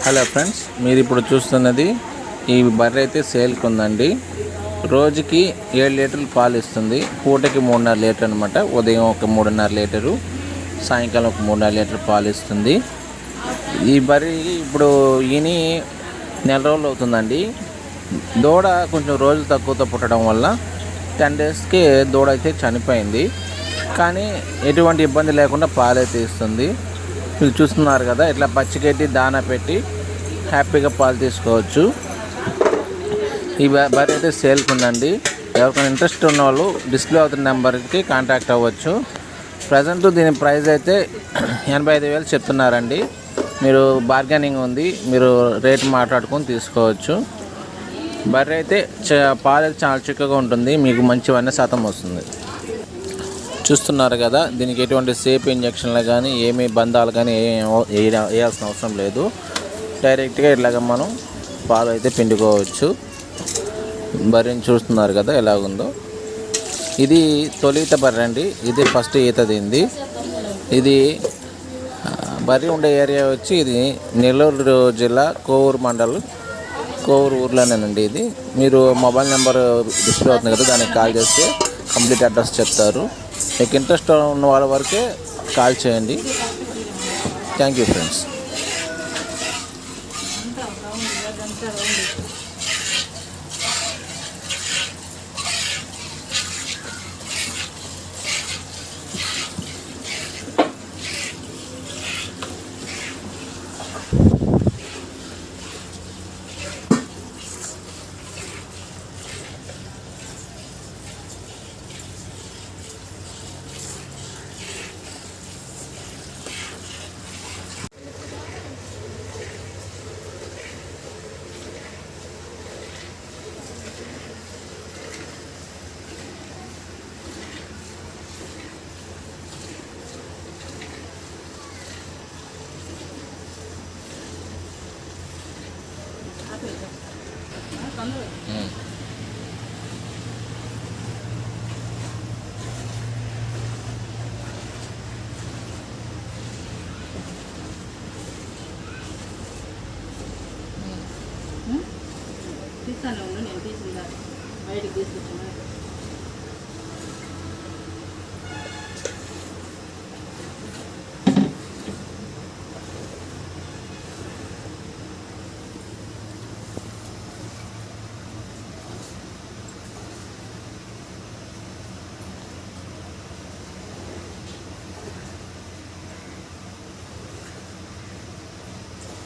Hello friends, మీరు ఇప్పుడు చూస్తున్నది ఈ బర్రె అయితే సేల్కి ఉందండి. రోజుకి 7 లీటర్లు పాలు ఇస్తుంది. పూటకి 3.5 లీటర్ అనమాట. ఉదయం ఒక 3.5 లీటరు, సాయంకాలం ఒక 3.5 లీటర్ పాలు ఇస్తుంది. ఈ బర్రె ఇప్పుడు ఈని నెల రోజులు అవుతుందండి. దూడ కొంచెం రోజులు తక్కువతో పుట్టడం వల్ల 10 డేస్కి దూడ అయితే చనిపోయింది. కానీ ఎటువంటి ఇబ్బంది లేకుండా పాలైతే ఇస్తుంది. మీరు చూస్తున్నారు కదా, ఇట్లా పచ్చిగడ్డి దానా పెట్టి హ్యాపీగా పాలు తీసుకోవచ్చు. ఈ బర్రె అయితే సేల్కి ఉందండి. ఎవరికైనా ఇంట్రెస్ట్ ఉన్న వాళ్ళు డిస్ప్లే అవుతున్న నెంబర్కి కాంటాక్ట్ అవ్వచ్చు. ప్రజెంట్ దీని ప్రైస్ అయితే 85,000 చెప్తున్నారండి. మీరు బార్గెనింగ్ ఉంది, మీరు రేట్ మాట్లాడుకొని తీసుకోవచ్చు. బర్రె అయితే పాలు అయితే చాలా చిక్కగా ఉంటుంది, మీకు మంచి వన్న శాతం వస్తుంది. చూస్తున్నారు కదా, దీనికి ఎటువంటి సేఫ్ ఇంజక్షన్లు కానీ ఏమీ బంధాలు కానీ వేయాల్సిన అవసరం లేదు. డైరెక్ట్గా ఇలాగ మనం పాలు అయితే పిండుకోవచ్చు. బర్రెని చూస్తున్నారు కదా ఎలాగుందో. ఇది తొలిత బర్రె అండి. ఇది ఫస్ట్ ఈత దీంది. ఇది బర్రె ఉండే ఏరియా వచ్చి ఇది నెల్లూరు జిల్లా కోవూరు మండలం, కోవూరు ఊర్లోనేనండి. ఇది మీరు మొబైల్ నెంబర్ డిస్ప్లే అవుతుంది కదా, దానికి కాల్ చేస్తే కంప్లీట్ అడ్రస్ చెప్తారు. మీకు ఇంట్రెస్ట్ ఉన్న వాళ్ళ వరకే కాల్ చేయండి. Thank you friends. తీస్తానే ఉండు, నేను తీసిందా బయటకు తీసుకొచ్చిన